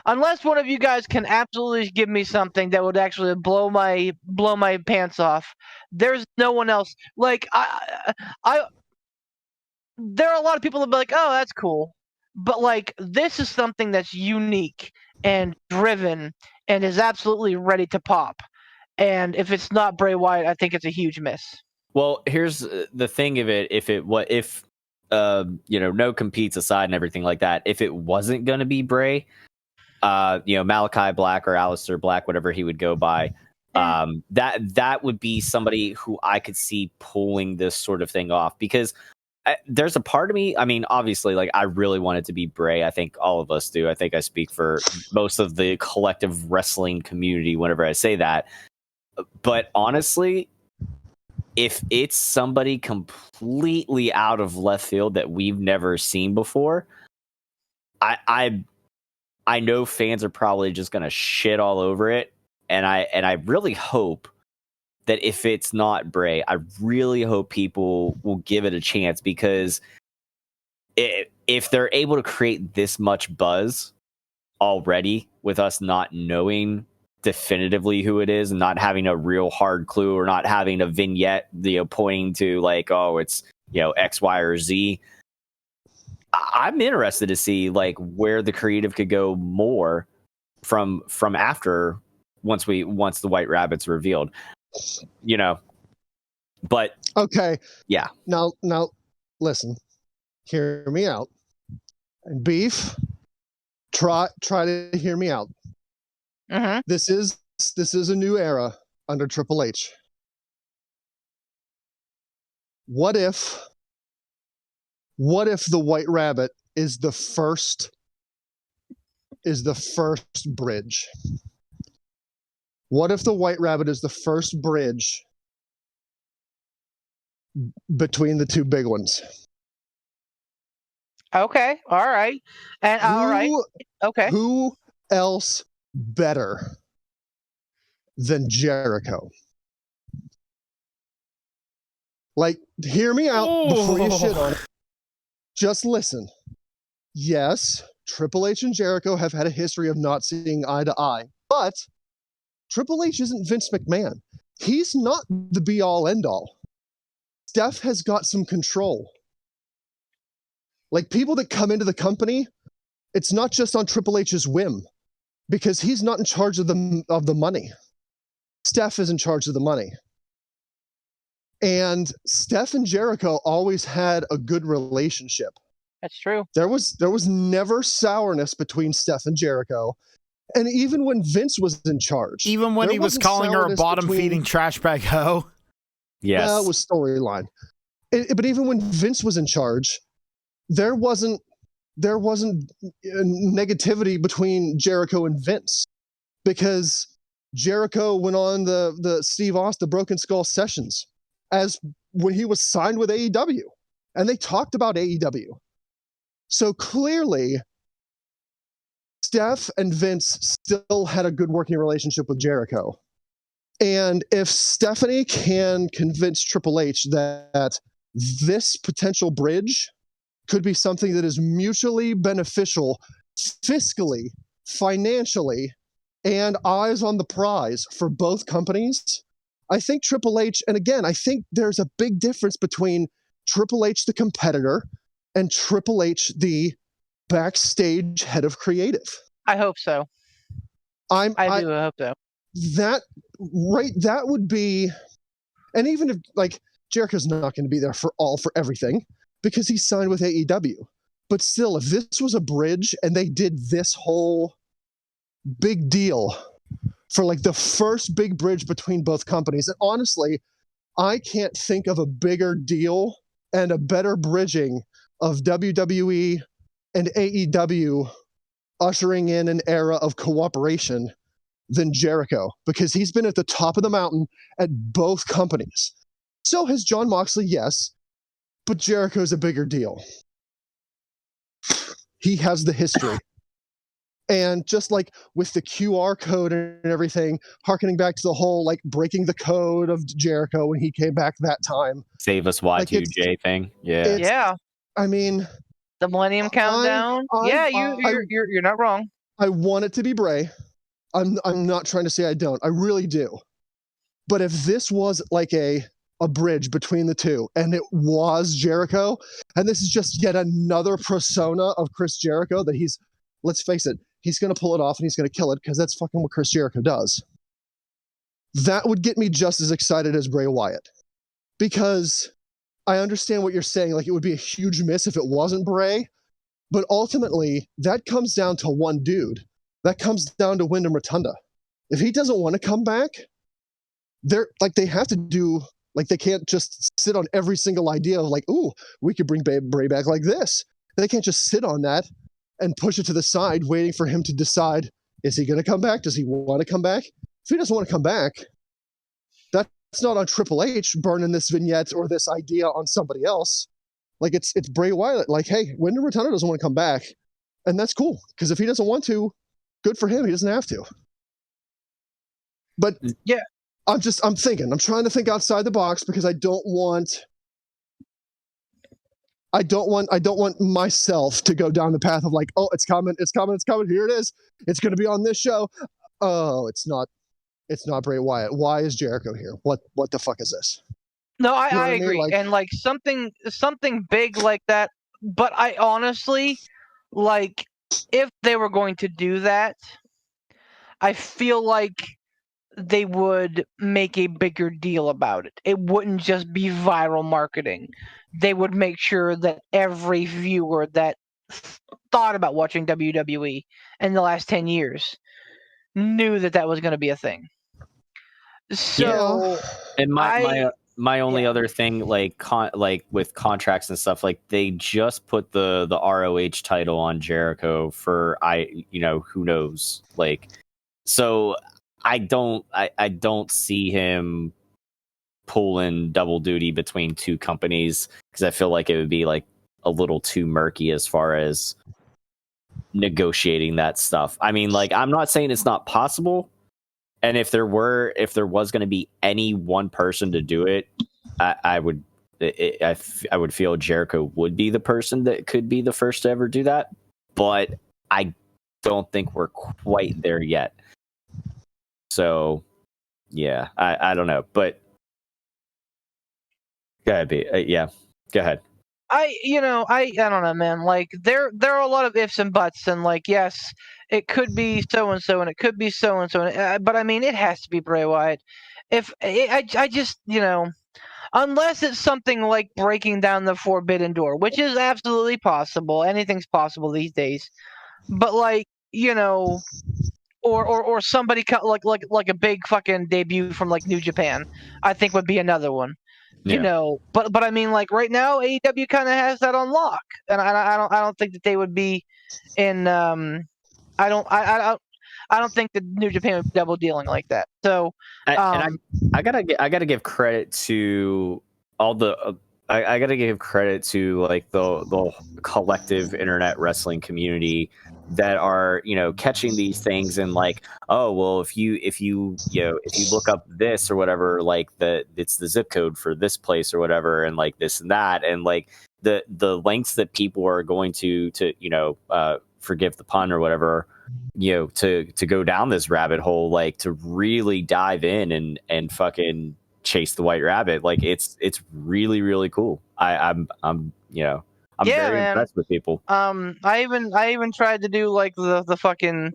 Unless one of you guys can absolutely give me something that would actually blow my pants off, there's no one else. Like there are a lot of people that be like, "Oh, that's cool," but like this is something that's unique and driven and is absolutely ready to pop. And if it's not Bray Wyatt, I think it's a huge miss. Well, here's the thing of it: if no competes aside and everything like that, if it wasn't going to be Bray, Malachi Black or Aleister Black, whatever he would go by, that would be somebody who I could see pulling this sort of thing off, because there's a part of me, I mean, obviously, like, I really want it to be Bray. I think all of us do. I think I speak for most of the collective wrestling community whenever I say that. But honestly, if it's somebody completely out of left field that we've never seen before, I know fans are probably just going to shit all over it. And I really hope that if it's not Bray, I really hope people will give it a chance, because if they're able to create this much buzz already with us not knowing definitively who it is and not having a real hard clue, or not having a vignette, pointing to like, oh, it's, X, Y, or Z, I'm interested to see like where the creative could go more from after once the White Rabbit's revealed. But okay, yeah. Now, listen, hear me out, and Beef, try to hear me out. Mm-hmm. This is a new era under Triple H. What if the White Rabbit is the first bridge? What if the White Rabbit is the first bridge between the two big ones? Okay, all right, and all right, okay. Who else better than Jericho? Like, hear me out before you shit on it. Just listen. Yes, Triple H and Jericho have had a history of not seeing eye to eye, but Triple H isn't Vince McMahon. He's not the be-all, end-all. Steph has got some control. Like, people that come into the company, it's not just on Triple H's whim, because he's not in charge of the money. Steph is in charge of the money. And Steph and Jericho always had a good relationship. That's true. There was never sourness between Steph and Jericho. And even when Vince was in charge. Even when he was calling her a bottom-feeding trash bag hoe. Yes. Well, it was storyline. But even when Vince was in charge, there wasn't negativity between Jericho and Vince, because Jericho went on the Steve Austin Broken Skull sessions as when he was signed with AEW, and they talked about AEW. So clearly, Steph and Vince still had a good working relationship with Jericho. And if Stephanie can convince Triple H that this potential bridge could be something that is mutually beneficial fiscally, financially, and eyes on the prize for both companies, I think Triple H, and again, I think there's a big difference between Triple H, the competitor, and Triple H, the backstage head of creative. I hope so. I do hope so. That would be, and even if like Jericho's not going to be there for everything because he's signed with AEW, but still, if this was a bridge and they did this whole big deal for like the first big bridge between both companies, and honestly, I can't think of a bigger deal and a better bridging of WWE and AEW ushering in an era of cooperation than Jericho, because he's been at the top of the mountain at both companies. So has Jon Moxley, yes, but Jericho's a bigger deal. He has the history. And just like with the QR code and everything, harkening back to the whole like breaking the code of Jericho when he came back that time. Save us Y2J thing. Yeah. Yeah. I mean, the Millennium Countdown. You're not wrong. I want it to be Bray. I'm not trying to say I don't. I really do. But if this was like a bridge between the two, and it was Jericho, and this is just yet another persona of Chris Jericho that he's, let's face it, he's going to pull it off and he's going to kill it because that's fucking what Chris Jericho does. That would get me just as excited as Bray Wyatt. Because I understand what you're saying. Like, it would be a huge miss if it wasn't Bray. But ultimately, that comes down to one dude. That comes down to Wyndham Rotunda. If he doesn't want to come back, they have to do, like, they can't just sit on every single idea of like, ooh, we could bring Bray back like this. They can't just sit on that and push it to the side, waiting for him to decide, is he going to come back? Does he want to come back? If he doesn't want to come back, that's not on Triple H burning this vignette or this idea on somebody else. Like, it's Bray Wyatt. Like, hey, Wyndham Rotunda doesn't want to come back. And that's cool. Because if he doesn't want to, good for him. He doesn't have to. But yeah, I'm thinking. I'm trying to think outside the box because I don't want myself to go down the path of like, oh, it's coming. Here it is. It's going to be on this show. Oh, it's not Bray Wyatt. Why is Jericho here? What the fuck is this? No, I I mean? agree. Like, and like something big like that. But I honestly, like, if they were going to do that, I feel like they would make a bigger deal about it. It wouldn't just be viral marketing. They would make sure that every viewer that thought about watching WWE in the last 10 years knew that was going to be a thing. So, and my only other thing, like with contracts and stuff, like they just put the ROH title on Jericho for who knows, like, so I don't see him pulling double duty between two companies because I feel like it would be like a little too murky as far as negotiating that stuff. I mean, like, I'm not saying it's not possible. And if there was going to be any one person to do it, I would feel Jericho would be the person that could be the first to ever do that. But I don't think we're quite there yet. So, yeah, I don't know. But go ahead, go ahead. I don't know, man. Like, there are a lot of ifs and buts, and like, yes, it could be so and so, and it could be so and so, but I mean, it has to be Bray Wyatt. I just, unless it's something like breaking down the forbidden door, which is absolutely possible. Anything's possible these days. But like, or somebody like a big fucking debut from like New Japan, I think would be another one. Yeah. But I mean, like, right now AEW kind of has that on lock, and I don't think that they would be in. I don't think that New Japan would be double dealing like that. So, I gotta give credit to all the. I gotta give credit to like the collective internet wrestling community that are catching these things and like, oh well, if you look up this or whatever, like it's the zip code for this place or whatever, and like this and that, and like the lengths that people are going to forgive the pun or whatever, to go down this rabbit hole, like to really dive in and fucking chase the white rabbit. Like it's really, really cool. I'm very impressed with people. I even tried to do like the fucking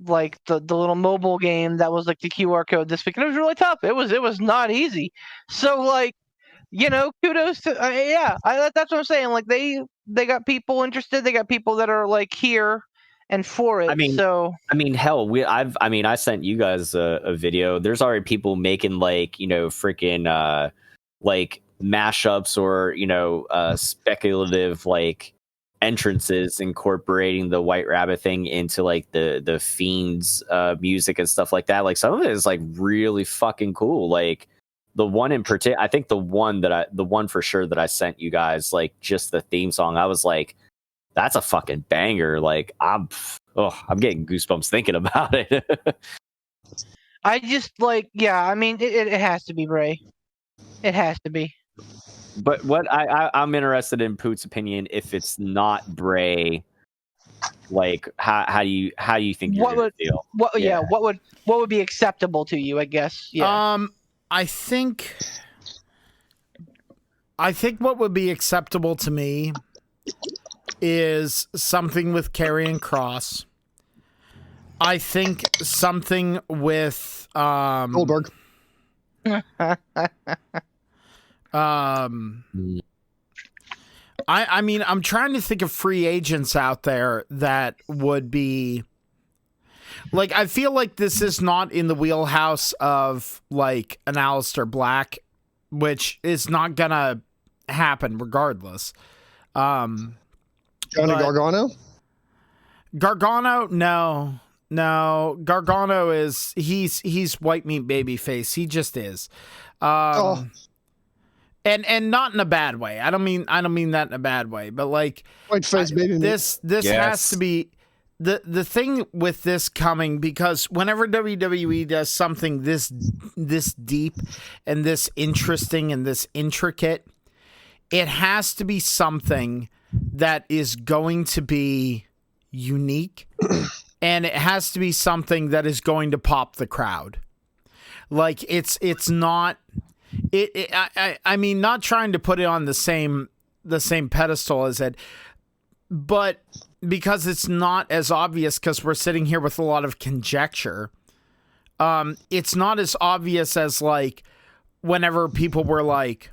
like the little mobile game that was like the QR code this week, and it was really tough. It was not easy. So like, kudos to that's what I'm saying. Like they got people interested. They got people that are like here and for it. I mean, hell, I sent you guys a video. There's already people making like freaking like mashups or speculative like entrances incorporating the White Rabbit thing into like the Fiend's music and stuff like that. Like some of it is like really fucking cool. Like the one in particular, I think the one for sure that I sent you guys, like just the theme song, I was like, that's a fucking banger. Like I'm I'm getting goosebumps thinking about it. I just I mean, it has to be Bray. It has to be. But what I'm interested in Poot's opinion. If it's not Bray, like how do you think you're gonna feel? What would be acceptable to you? I guess. Yeah. I think what would be acceptable to me is something with Karrion Kross. I think something with Goldberg. I mean, I'm trying to think of free agents out there that would be like, I feel like this is not in the wheelhouse of like an Aleister Black, which is not gonna happen regardless. Johnny Gargano? Gargano, no. Gargano is he's white meat babyface. He just is. And not in a bad way. I don't mean that in a bad way, but like White face baby. This has to be the thing with this coming, because whenever WWE does something this deep and this interesting and this intricate, it has to be something that is going to be unique, and it has to be something that is going to pop the crowd. Like it's not. I mean, not trying to put it on the same pedestal as it, but because it's not as obvious, because we're sitting here with a lot of conjecture. It's not as obvious as like whenever people were like,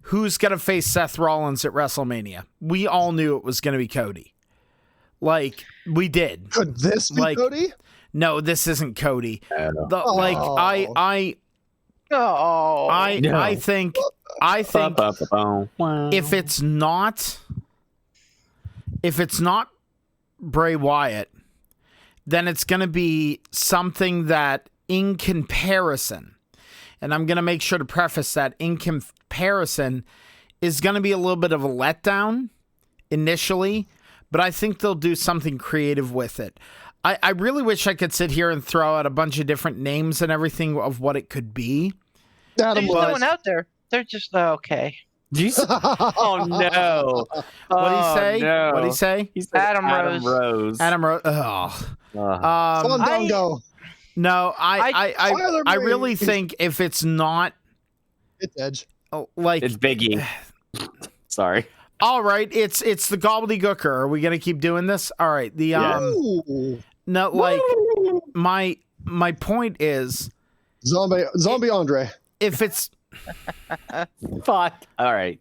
who's gonna face Seth Rollins at WrestleMania? We all knew it was gonna be Cody. Like, we did. Could this be Cody? No, this isn't Cody. I think if it's not Bray Wyatt, then it's going to be something that, in comparison, and I'm going to make sure to preface that, in comparison, is going to be a little bit of a letdown initially, but I think they'll do something creative with it. I really wish I could sit here and throw out a bunch of different names and everything of what it could be. There's no one out there. They're just okay. Oh no! What did he say? No. What did he say? He said Adam Rose. Adam Rose. Oh. Fandango. No, I really think if it's not, it's Edge. Like it's Biggie. Sorry. All right, it's the gobbledygooker. Are we gonna keep doing this? All right. No, like my point is Zombie Andre. If it's fuck. All right.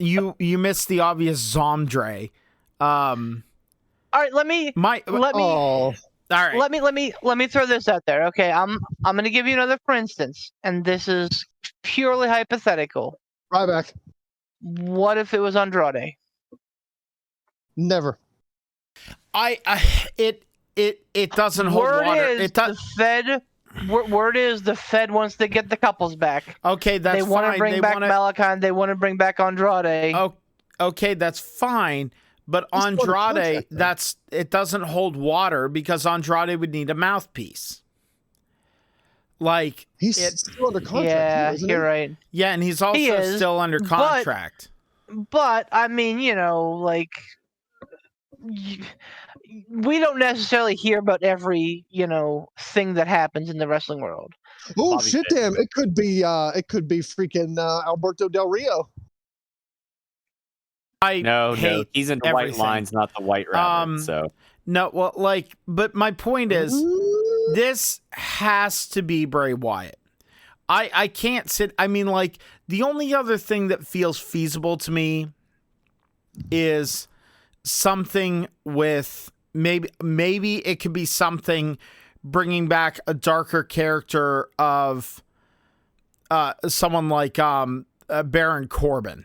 You missed the obvious Zomdre. All right, let me throw this out there. Okay, I'm gonna give you another for instance, and this is purely hypothetical. Ryback. What if it was Andrade? Never. It doesn't hold water. Word is the Fed wants to get the couples back. Okay, that's fine. They want to bring back Malachi. They want to bring back Andrade. Oh, okay, that's fine. But Andrade, it doesn't hold water because Andrade would need a mouthpiece. Like he's still under contract. Yeah, isn't you're he? right. Yeah, and he's also still under contract. But I mean, like we don't necessarily hear about every thing that happens in the wrestling world. Oh shit! Damn, it could be freaking Alberto Del Rio. No, he's in the white lines, not the white rabbit. So no, well, but my point is, this has to be Bray Wyatt. I can't sit. I mean, the only other thing that feels feasible to me is something with maybe it could be something bringing back a darker character of someone like Baron Corbin.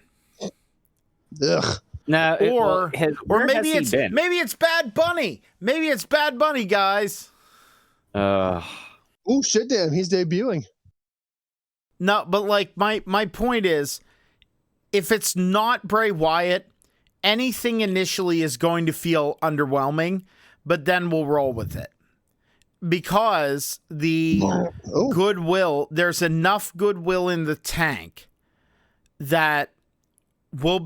Ugh. No, or maybe it's Bad Bunny. Maybe it's Bad Bunny, guys. Oh shit! Damn, he's debuting. No, but my point is, if it's not Bray Wyatt, anything initially is going to feel underwhelming. but then we'll roll with it. Because the Oh. goodwill, there's enough goodwill in the tank that we'll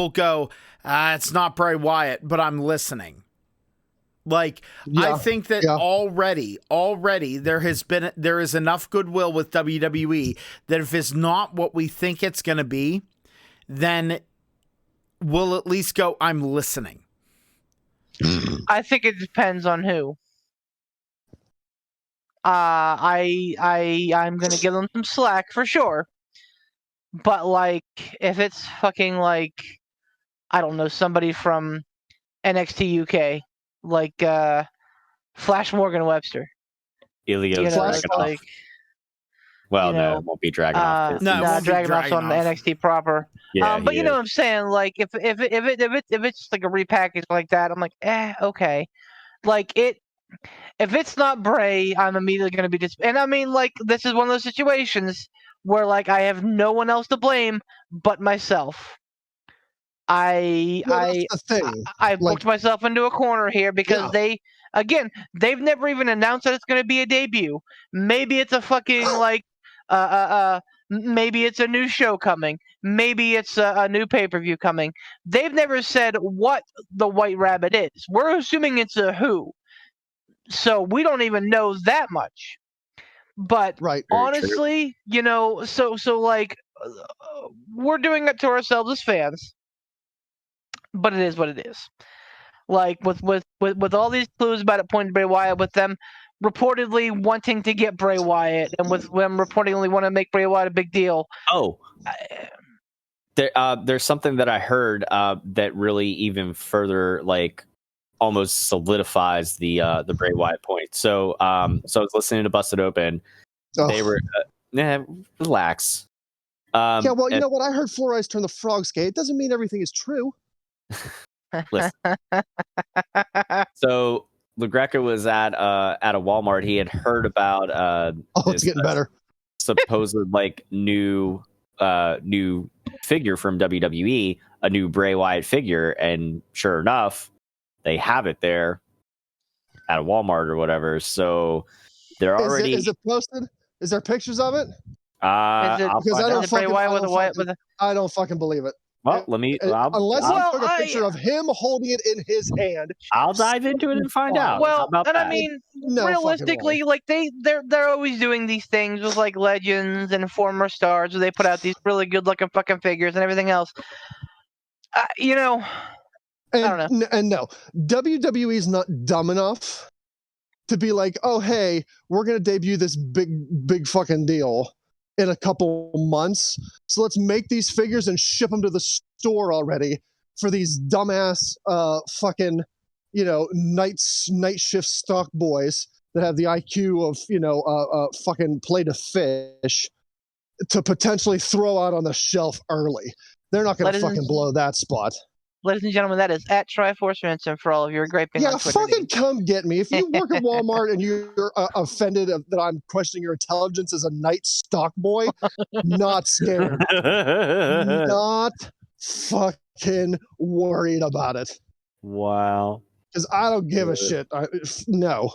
go, it's not Bray Wyatt, but I'm listening. Like, I think that already there is enough goodwill with WWE that if it's not what we think it's going to be, then we'll at least go, I'm listening. I think it depends on who. I'm gonna give them some slack for sure. But like, if it's fucking like, I don't know, somebody from NXT UK, like Flash Morgan Webster. Ilya Flash Dragunov. like, Well, you no, know, it won't be Dragunov. No, it won't be Dragunov's on Dragunov. NXT proper. Yeah, But he you know is. what I'm saying? Like, if it's like a repackage like that, I'm like, okay. Like if it's not Bray, I'm immediately going to be and I mean, like, this is one of those situations where, like, I have no one else to blame but myself. Well, that's the thing. I Like- booked myself into a corner here because they've never even announced that it's going to be a debut. Maybe it's a fucking, like, maybe it's a new show coming. Maybe it's a new pay-per-view coming. They've never said what the White Rabbit is. We're assuming it's a who. So we don't even know that much. But Right. Very honestly, you know, so like, we're doing it to ourselves as fans. But it is what it is. Like with all these clues about it pointing to Bray Wyatt, with them reportedly wanting to get Bray Wyatt, and with them reportedly want to make Bray Wyatt a big deal. Oh, there's something that I heard that really even further, like, almost solidifies the Bray Wyatt point. So so I was listening to Busted Open. They were relax. Yeah, well, you know what? I heard Four Eyes turn the frog skate. It doesn't mean everything is true. Listen. So LaGreca was at a Walmart. He had heard about It's getting better. supposed like new figure from WWE, a new Bray Wyatt figure, and sure enough, they have it there at a Walmart or whatever. So they're already. Is it posted? Is there pictures of it? I'll Because find I don't out. Bray fucking, Wyatt I with don't a Wyatt fucking- with a. I don't fucking believe it. Well, let me. Unless I'll, he took a picture of him holding it in his hand. I'll dive into it and find out. How Well, about and that? I mean, No fucking realistically, like they're always doing these things with like legends and former stars, where they put out these really good looking fucking figures and everything else. You know, And, I don't know. And no, WWE is not dumb enough to be like, oh, hey, we're going to debut this big fucking deal in a couple months. So let's make these figures and ship them to the store already for these dumbass fucking, you know, night shift stock boys that have the IQ of, you know, fucking plate of fish to potentially throw out on the shelf early. They're not going to fucking blow that spot. Ladies and gentlemen, that is at Triforce Vincent for all of your griping Yeah, on Twitter. fucking come get me. If you work at Walmart and you're offended that I'm questioning your intelligence as a night stock boy, not scared. Not fucking worried about it. Wow. Because I don't give a shit. No.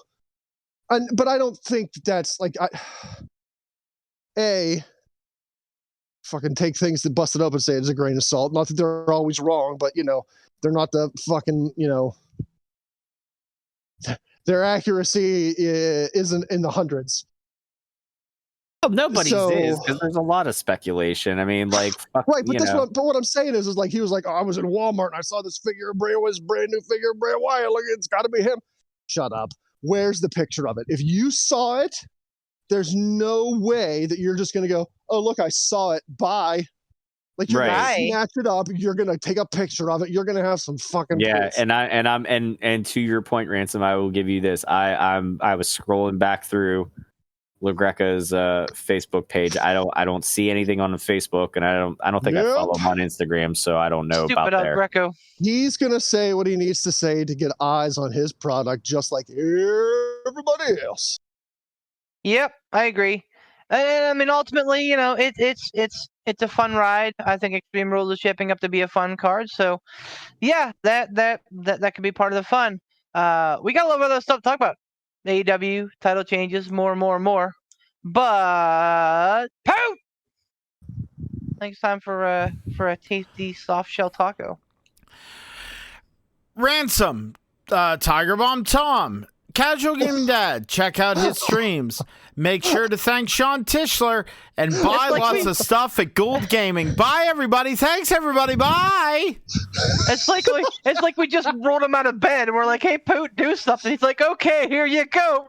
But I don't think that's like... fucking take things that Busted Open say as a grain of salt. Not that they're always wrong, but, you know, they're not the fucking, you know, their accuracy isn't in the hundreds. Well, nobody's So- is, because there's a lot of speculation. I mean, like, fuck, Right, but you that's know. what I'm saying is like, he was like, oh, I was in Walmart and I saw this figure of Bray, was brand new figure of Bray Wyatt. Look, it's got to be him. Shut up. Where's the picture of it? If you saw it, there's no way that you're just going to go, oh, look, I saw it. Bye. Like, you're Right. going to snatch it up. You're going to take a picture of it. You're going to have some fucking Yeah, proof. and to your point, Ransom, I will give you this. I was scrolling back through LaGreca's Facebook page. I don't see anything on Facebook, and I don't think I Yep. follow him on Instagram, so I don't know Stupid about there. Greco. He's going to say what he needs to say to get eyes on his product, just like everybody else. Yep, I agree. And I mean, ultimately, you know, it's a fun ride. I think Extreme Rules is shaping up to be a fun card. So, yeah, that could be part of the fun. We got a lot of other stuff to talk about. AEW title changes, more. But Poot! I think it's time for a tasty soft shell taco. Ransom, Tiger Bomb Tom, Casual Gaming Dad. Check out his streams. Make sure to thank Sean Tischler and buy lots of stuff at Gould Gaming. Bye, everybody. Thanks, everybody. Bye. It's like we just rolled him out of bed and we're like, "Hey, Poot, do something." He's like, "Okay, here you go."